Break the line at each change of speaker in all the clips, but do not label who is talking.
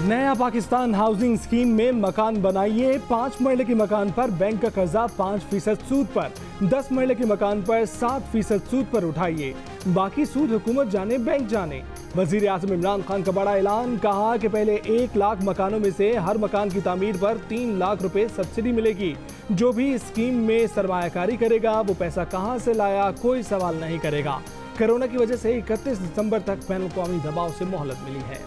नया Pakistan housing scheme में मकान बनाइए। 5 मरले के मकान पर बैंक का कर्जा 5% सूद पर, 10 मरले के मकान पर 7% सूद पर उठाइए। बाकी सूद हुकूमत जाने बैंक जाने। वजीर आज़म इमरान खान का बड़ा ऐलान, कहा कि पहले 1 लाख मकानों में से हर मकान की तामीर पर 3 लाख रुपए सब्सिडी मिलेगी। जो भी स्कीम में सरमायाकारी करेगा वो पैसा कहां से लाया कोई सवाल नहीं करेगा। कोरोना की वजह से 31 दिसंबर तक बैनुल अक़वामी दबाव से मोहलत मिली है।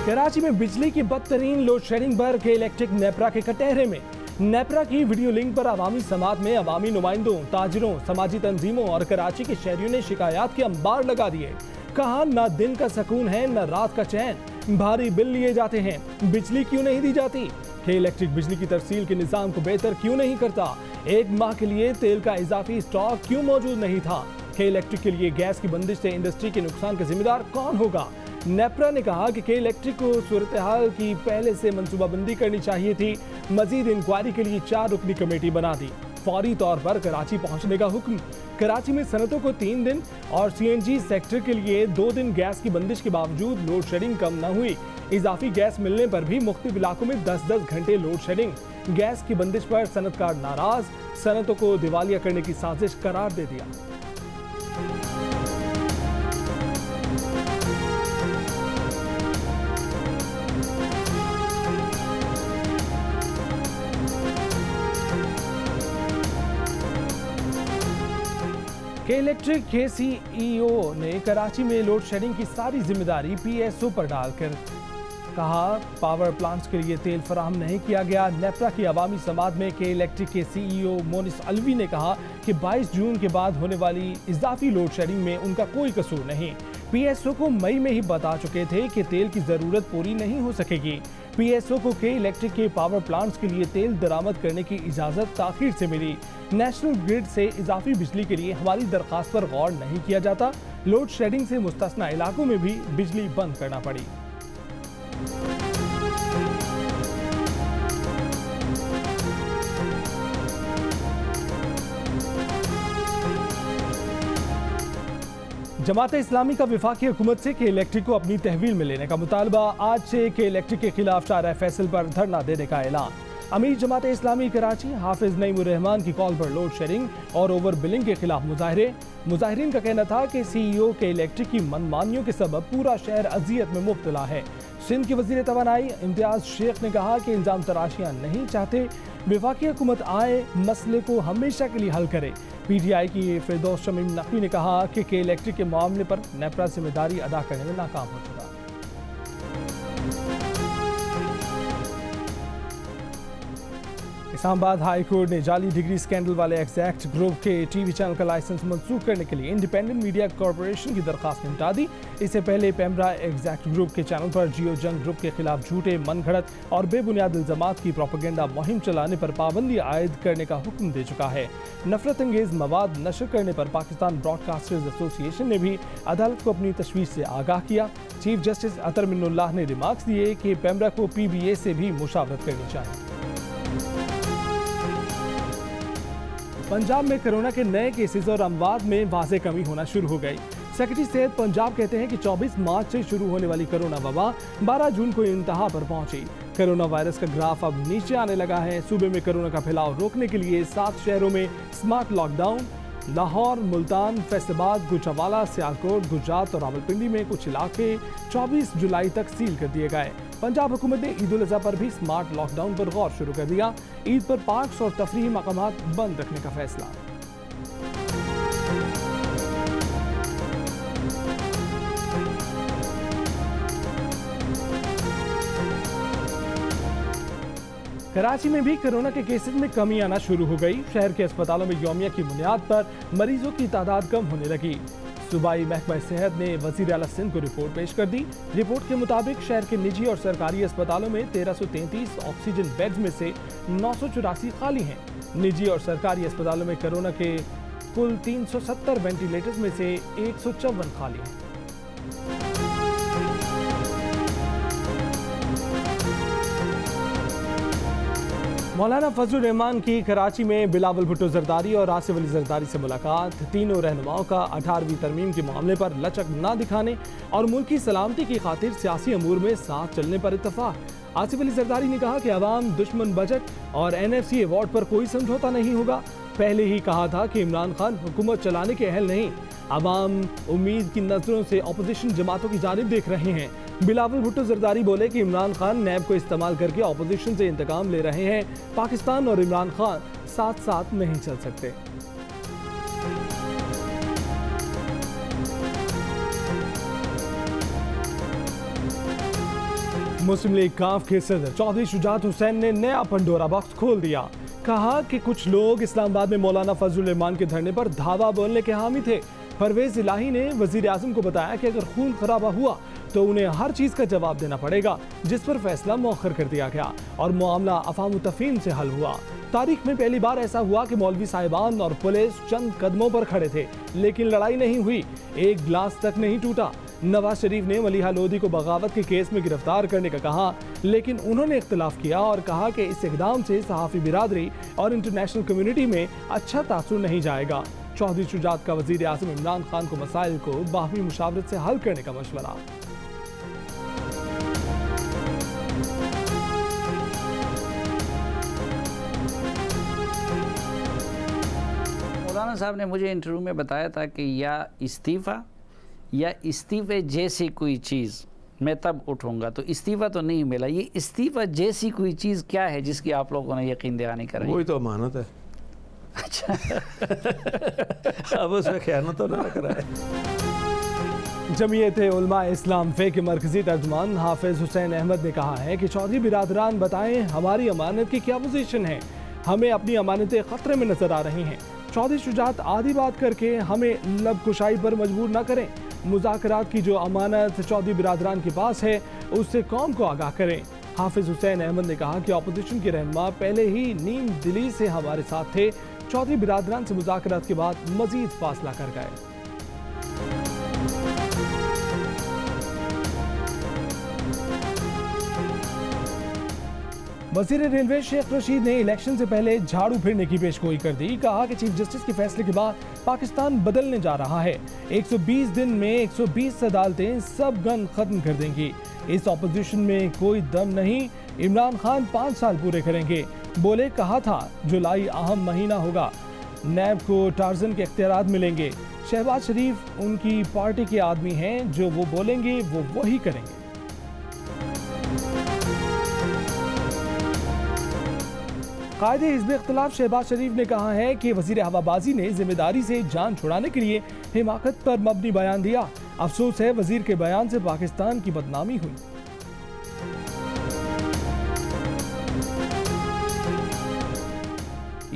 कराची में बिजली की बदतरीन लोड शेडिंग पर के इलेक्ट्रिक नेपरा के कटहरे में। नेपरा की वीडियो लिंक पर अवामी समात में अवामी नुमाइंदों, ताजरों, समाजी तंजीमों और कराची के शहरियों ने शिकायत के अंबार लगा दिए। कहा, न दिन का सुकून है न रात का चैन, भारी बिल लिए जाते हैं, बिजली क्यों नहीं दी जाती? के इलेक्ट्रिक बिजली की तरसील के निजाम को बेहतर क्यों नहीं करता? 1 माह के लिए तेल का इजाफी स्टॉक क्यों मौजूद नहीं था? के इलेक्ट्रिक के लिए गैस की बंदिश से इंडस्ट्री के नुकसान का जिम्मेदार कौन होगा? नेपरा ने कहा कि के इलेक्ट्रिक को सूरत हाल की पहले से मनसूबाबंदी करनी चाहिए थी। मजीद इंक्वायरी के लिए 4 रुकनी कमेटी बना दी। फौरी तौर पर कराची पहुंचने का हुक्म। कराची में सनतों को 3 दिन और सीएनजी सेक्टर के लिए 2 दिन गैस की बंदिश के बावजूद लोड शेडिंग कम न हुई। इजाफी गैस मिलने पर भी मुख्तलिफ इलाकों में 10-10 घंटे लोड शेडिंग। गैस की बंदिश पर सनतकार नाराज, सनतों को दिवालिया करने की साजिश करार दे दिया। के इलेक्ट्रिक के सीईओ ने कराची में लोड शेडिंग की सारी जिम्मेदारी पीएसओ पर डालकर कहा, पावर प्लांट्स के लिए तेल फराहम नहीं किया गया। नेपरा की अवामी समात में के इलेक्ट्रिक के सीईओ मोनिस अलवी ने कहा कि 22 जून के बाद होने वाली इजाफी लोड शेडिंग में उनका कोई कसूर नहीं। पीएसओ को मई में ही बता चुके थे कि तेल की जरूरत पूरी नहीं हो सकेगी। पीएसओ को के इलेक्ट्रिक के पावर प्लांट्स के लिए तेल दरामद करने की इजाजत ताखीर से मिली। नेशनल ग्रिड से इजाफी बिजली के लिए हमारी दरख्वास्त पर गौर नहीं किया जाता। लोड शेडिंग से मुस्तस्ना इलाकों में भी बिजली बंद करना पड़ी। जमात इस्लामी का वफाकी हुकूमत से के इलेक्ट्रिक को अपनी तहवील में लेने का मुतालबा। आज से के इलेक्ट्रिक के खिलाफ शारा फैसल पर धरना देने का ऐलान। अमीर जमात इस्लामी कराची हाफिज नईमुर रहमान की कॉल पर लोड शेडिंग और ओवर बिलिंग के खिलाफ मुजाहरे। मुजाहिरीन का कहना था कि सीईओ के इलेक्ट्रिक की मनमानियों के सबब पूरा शहर अजियत में मुब्तला है। सिंध के वजीर तवानाई इम्तियाज शेख ने कहा कि इल्जाम तराशियां नहीं चाहते, वफाकी हुकूमत आए मसले को हमेशा के लिए हल करे। पीटीआई की फिरदौस शमीम नकवी ने कहा कि के इलेक्ट्रिक के मामले पर नेपरा जिम्मेदारी अदा करने में नाकाम हो चुका। इस्लामाबाद हाई कोर्ट ने जाली डिग्री स्कैंडल वाले एग्जैक्ट ग्रुप के टीवी चैनल का लाइसेंस मंसूख करने के लिए इंडिपेंडेंट मीडिया कॉरपोरेशन की दरखास्त निपटा दी। इससे पहले पेम्ब्रा एग्जैक्ट ग्रुप के चैनल पर जियो जंग ग्रुप के खिलाफ झूठे, मनगढ़ंत और बेबुनियाद इल्जामात की प्रोपेगेंडा मुहिम चलाने पर पाबंदी आयद करने का हुक्म दे चुका है। नफरत अंगेज मवाद नशर करने पर पाकिस्तान ब्रॉडकास्टर्स एसोसिएशन ने भी अदालत को अपनी तशवीश से आगाह किया। चीफ जस्टिस अतर मिन्नुल्लाह ने रिमार्क्स दिए कि पेम्ब्रा को पीबीए से भी मुशावरत करनी चाहिए। पंजाब में कोरोना के नए केसेस और अमवात में वाज़ेह कमी होना शुरू हो गई। सेक्रेटरी सेहत पंजाब कहते हैं कि 24 मार्च से शुरू होने वाली कोरोना वबा 12 जून को इंतहा पर पहुंची। कोरोना वायरस का ग्राफ अब नीचे आने लगा है। सूबे में कोरोना का फैलाव रोकने के लिए 7 शहरों में स्मार्ट लॉकडाउन। लाहौर, मुल्तान, फैसलाबाद, गुजरावाला, सियालकोट, गुजरात और रावलपिंडी में कुछ इलाके 24 जुलाई तक सील कर दिए गए। पंजाब हुकूमत ने ईद उल अज़हा पर भी स्मार्ट लॉकडाउन पर गौर शुरू कर दिया। ईद पर पार्क्स और तफरीही मकामात बंद रखने का फैसला। कराची में भी कोरोना के केसेस में कमी आना शुरू हो गई। शहर के अस्पतालों में यौमिया की बुनियाद पर मरीजों की तादाद कम होने लगी। सूबाई महकमा सेहत ने वज़ीर आला सिंध को रिपोर्ट पेश कर दी। रिपोर्ट के मुताबिक शहर के निजी और सरकारी अस्पतालों में 1333 ऑक्सीजन बेड्स में से 984 खाली हैं। निजी और सरकारी अस्पतालों में कोरोना के कुल 370 वेंटिलेटर्स में से 154 खाली हैं। मौलाना फजलुर रहमान की कराची में बिलावल भुट्टो जरदारी और आसिफ अली जरदारी से मुलाकात। तीनों रहनुमाओं का 18वीं तरमीम के मामले पर लचक न दिखाने और मुल्क की सलामती की खातिर सियासी अमूर में साथ चलने पर इत्तफाक। आसिफ अली जरदारी ने कहा कि अवाम दुश्मन बजट और NFC अवार्ड पर कोई समझौता नहीं होगा। पहले ही कहा था कि इमरान खान हुकूमत चलाने के अहल नहीं। अवाम उम्मीद की नजरों से अपोजिशन जमातों की जानिब देख रहे हैं। बिलावल भुट्टो जरदारी बोले कि इमरान खान नैब को इस्तेमाल करके अपोजिशन से इंतकाम ले रहे हैं। पाकिस्तान और इमरान खान साथ साथ नहीं चल सकते। मुस्लिम लीग काफ के सदर चौधरी शुजात हुसैन ने नया पंडोरा बॉक्स खोल दिया। कहा कि कुछ लोग इस्लामाबाद में मौलाना फजलुर रहमान के धरने पर धावा बोलने के हामी थे। परवेज इलाही ने वजीर आजम को बताया कि अगर खून खराबा हुआ तो उन्हें हर चीज़ का जवाब देना पड़ेगा, जिस पर फैसला मौखर कर दिया गया और मामला अफाम तफहीम से हल हुआ। तारीख में पहली बार ऐसा हुआ कि मौलवी साहिबान और पुलिस चंद कदमों पर खड़े थे, लेकिन लड़ाई नहीं हुई, एक गिलास तक नहीं टूटा। नवाज शरीफ ने मलिहा लोधी को बगावत के केस में गिरफ्तार करने का कहा, लेकिन उन्होंने इख्तिलाफ किया और कहा कि इस इक़दाम से सहाफ़ी बिरादरी और इंटरनेशनल कम्युनिटी में अच्छा तासुर नहीं जाएगा। चौधरी शुजात का वज़ीर आज़म इमरान खान को मसाइल को बाहमी मुशावरत से हल करने का मशवरा।
मौलाना साहब ने मुझे इंटरव्यू में बताया था कि या इस्तीफ़ा या इस्तीफ़े जैसी कोई चीज़ मैं तब उठूँगा, तो इस्तीफ़ा तो नहीं मिला। ये इस्तीफ़ा जैसी कोई चीज़ क्या है जिसकी आप लोगों ने यकीन दहानी कराई?
वही तो अमानत है।
अच्छा
अब उसमें ख़यानत तो ना कराए।
जमीयत उलमा इस्लाम फे के मरकजी तर्जुमान हाफिज हुसैन अहमद ने कहा है कि चौधरी बिरादरान बताएं हमारी अमानत की क्या पोजीशन है, हमें अपनी अमानतें खतरे में नजर आ रही हैं। चौधरी शुजात आधी बात करके हमें लबकुशाई पर मजबूर न करें। मुज़ाकरात की जो अमानत चौधरी बिरादरान के पास है उससे कौम को आगाह करें। हाफिज हुसैन अहमद ने कहा कि अपोजिशन के रहनुमा पहले ही नीम दिली से हमारे साथ थे, चौधरी बिरादरान से मुज़ाकरात के बाद मजीद फासला कर गए। वज़ीर रेलवे शेख रशीद ने इलेक्शन से पहले झाड़ू फिरने की पेशगोई कर दी। कहा कि चीफ जस्टिस के फैसले के बाद पाकिस्तान बदलने जा रहा है। 120 दिन में 120 अदालतें सब गन खत्म कर देंगी। इस ऑपोजिशन में कोई दम नहीं। इमरान खान 5 साल पूरे करेंगे। बोले कहा था जुलाई अहम महीना होगा, नैब को टार्जन के इख्तियारात मिलेंगे। शहबाज शरीफ उनकी पार्टी के आदमी हैं, जो वो बोलेंगे वो वही करेंगे। कायदे हिज़्ब इख्तिलाफ शहबाज शरीफ ने कहा है कि वज़ीर हवाबाजी ने जिम्मेदारी से जान छुड़ाने के लिए हिमाकत पर मबनी बयान दिया। अफसोस है वज़ीर के बयान से पाकिस्तान की बदनामी हुई।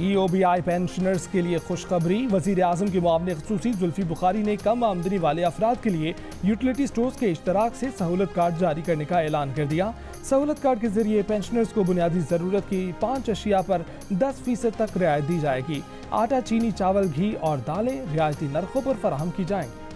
EOBI पेंशनर्स के लिए खुशखबरी। वज़ीर आज़म के मुआविन ख़ुसूसी जुल्फ़ी बुखारी ने कम आमदनी वाले अफराद के लिए यूटिलिटी स्टोर्स के इश्तराक से सहूलत कार्ड जारी करने का ऐलान कर दिया। सहूलत कार्ड के जरिए पेंशनर्स को बुनियादी ज़रूरत की 5 अशिया पर 10% तक रियायत दी जाएगी। आटा, चीनी, चावल, घी और दालें रियायती नरखों पर फराहम की जाएंगी।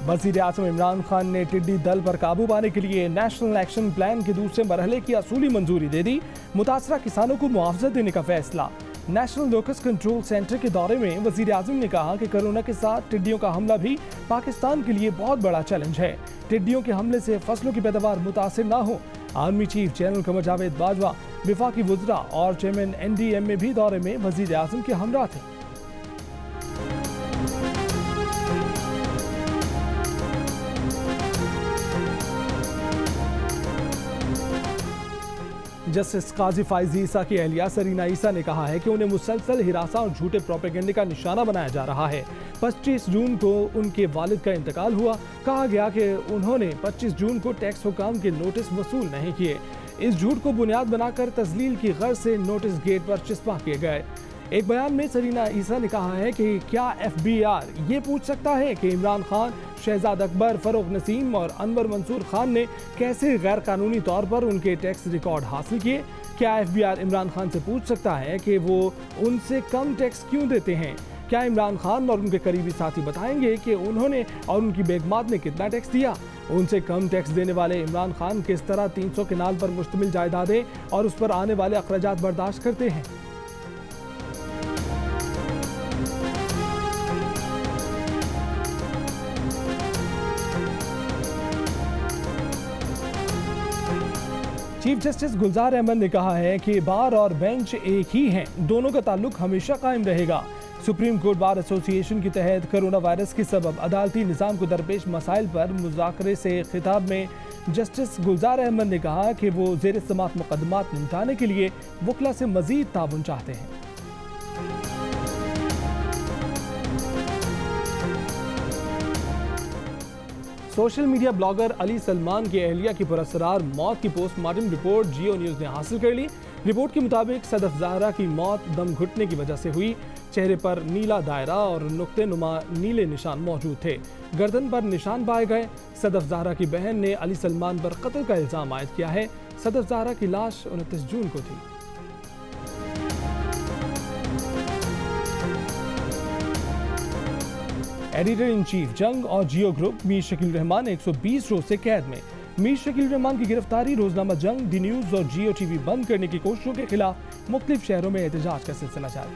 वज़ीर आज़म इमरान खान ने टिड्डी दल पर काबू पाने के लिए नेशनल एक्शन प्लान के दूसरे मरहले की असूली मंजूरी दे दी। मुतासरा किसानों को मुआवजा देने का फैसला। नेशनल लोकस कंट्रोल सेंटर के दौरे में वज़ीर आज़म ने कहा कि कोरोना के साथ टिड्डियों का हमला भी पाकिस्तान के लिए बहुत बड़ा चैलेंज है। टिड्डियों के हमले से फसलों की पैदावार मुतासिर ना हो। Army chief general Qamar Javed Bajwa, विफाकी वज़रा और चेयरमैन NDMA भी दौरे में वज़ीर आज़म के हमरा थे। जस्टिस काजी फाइज ईसा की अहलिया सरीना ईसा ने कहा है कि उन्हें मुसलसल हिरासा और झूठे प्रोपेगेंडे का निशाना बनाया जा रहा है। 25 जून को उनके वालिद का इंतकाल हुआ। कहा गया कि उन्होंने 25 जून को टैक्स हुकाम के नोटिस वसूल नहीं किए। इस झूठ को बुनियाद बनाकर तजलील की गर्ज से नोटिस गेट पर चिस्पा किए गए। एक बयान में सरीना ईसा ने कहा है कि क्या FBR ये पूछ सकता है कि इमरान खान, शहजाद अकबर, फरोग नसीम और अनवर मंसूर खान ने कैसे गैर कानूनी तौर पर उनके टैक्स रिकॉर्ड हासिल किए? क्या FBR इमरान खान से पूछ सकता है कि वो उनसे कम टैक्स क्यों देते हैं? क्या इमरान खान और उनके करीबी साथी बताएंगे कि उन्होंने और उनकी बेगमात ने कितना टैक्स दिया? उनसे कम टैक्स देने वाले इमरान खान किस तरह 300 केनाल पर मुश्तमिल जायदादें और उस पर आने वाले अखराजात बर्दाश्त करते हैं? चीफ जस्टिस गुलजार अहमद ने कहा है कि बार और बेंच एक ही हैं, दोनों का ताल्लुक हमेशा कायम रहेगा। सुप्रीम कोर्ट बार एसोसिएशन के तहत कोरोना वायरस के सबब अदालती निज़ाम को दरपेश मसाइल पर मुज़ाकरे से खिताब में जस्टिस गुलजार अहमद ने कहा कि वो ज़ेर समाअत मुकदमात निपटाने के लिए वकला से मज़ीद ताउन चाहते हैं। Social media blogger Ali Salman की अहलिया की पुरअसरार मौत की पोस्टमार्टम रिपोर्ट जियो न्यूज़ ने हासिल कर ली। रिपोर्ट के मुताबिक सदफ ज़हरा की मौत दम घुटने की वजह से हुई। चेहरे पर नीला दायरा और नुक्ते नुमा नीले निशान मौजूद थे। गर्दन पर निशान पाए गए। सदफ ज़हरा की बहन ने अली सलमान पर कत्ल का इल्ज़ाम आयद किया है। सदफ ज़हरा की लाश 29 जून को थी। एडिटर इन चीफ जंग और जियो ग्रुप मीर शकील रहमान 120 रोज से कैद में। मीर शकील रहमान की गिरफ्तारी, रोजनामा जंग, दी न्यूज और जियो टीवी बंद करने की कोशिशों के खिलाफ मुख्तलिफ शहरों में एहतजाज का सिलसिला जारी।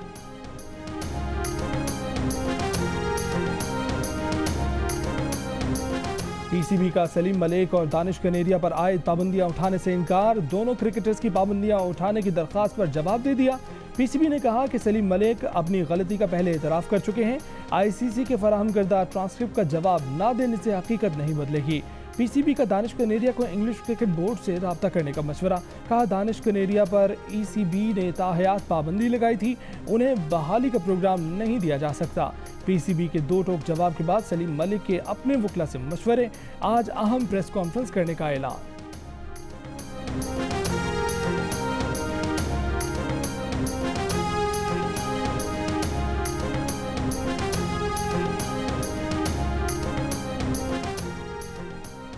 पीसीबी का सलीम मलिक और दानिश कनेरिया पर आयद पाबंदियां उठाने से इनकार। दोनों क्रिकेटर्स की पाबंदियां उठाने की दरख्वास्त पर जवाब दे दिया। पीसीबी ने कहा कि सलीम मलिक अपनी गलती का पहले एतराफ़ कर चुके हैं। आईसीसी के फराहम करदा ट्रांसक्रिप्ट का जवाब न देने से हकीकत नहीं बदलेगी। पीसीबी का दानिश कनेरिया को इंग्लिश क्रिकेट बोर्ड से रब्ता करने का मशवरा। कहा दानिश कनेरिया पर ईसीबी ने ताहयात पाबंदी लगाई थी, उन्हें बहाली का प्रोग्राम नहीं दिया जा सकता। पीसीबी के दो टोक जवाब के बाद सलीम मलिक के अपने वकला से मशवरे। आज अहम प्रेस कॉन्फ्रेंस करने का ऐलान।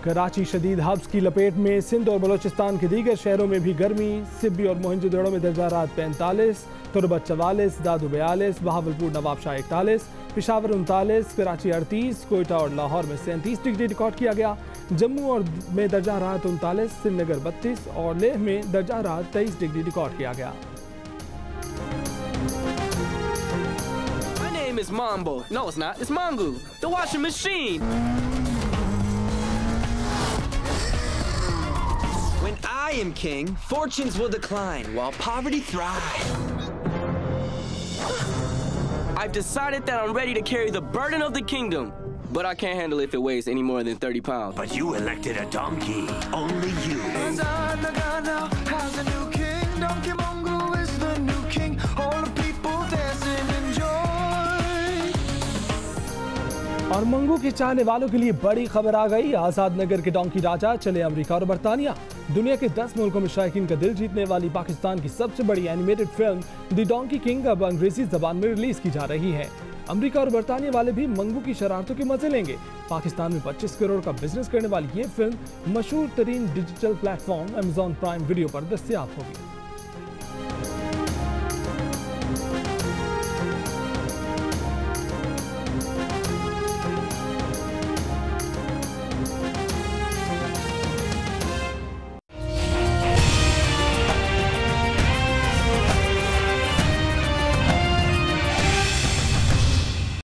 कराची शदीद हब्स की लपेट में। सिंध और बलोचिस्तान के दीगर शहरों में भी गर्मी। सिब्बी और मोहनजोदड़ो में दर्जा रात 45, तुरबत 44, दादू 42, बहावलपुर नवाबशाह 41, पेशावर 39, कराची 38, कोयटा और लाहौर में 37 डिग्री रिकॉर्ड किया गया। जम्मू और में दर्जा रात 39, श्रीनगर 32 और लेह में दर्जा रात 23 डिग्री रिकॉर्ड किया गया।
My name is Mambo. No, it's not. It's Mongo, the washing machine. When I am king, fortunes will decline while poverty thrives. I've decided that I'm ready to carry the burden of the kingdom, but I can't handle it if it weighs any more than 30 pounds.
But you elected a donkey. Only you.
Has a new king. Donkey Mongo is the new king. All the people dancing in joy.
और मंगू के चाहने वालों के लिए बड़ी खबर आ गई। आजाद नगर के डोंकी राजा चले अमेरिका और बरतानिया। दुनिया के 10 मुल्कों में शायकीन का दिल जीतने वाली पाकिस्तान की सबसे बड़ी animated film the donkey king अब अंग्रेजी जबान में रिलीज की जा रही है। अमेरिका और बरतानिया वाले भी मंगू की शरारतों के मजे लेंगे। पाकिस्तान में 25 करोड़ का बिजनेस करने वाली ये फिल्म मशहूर तरीन digital platform Amazon prime video पर दस्तयाब होगी।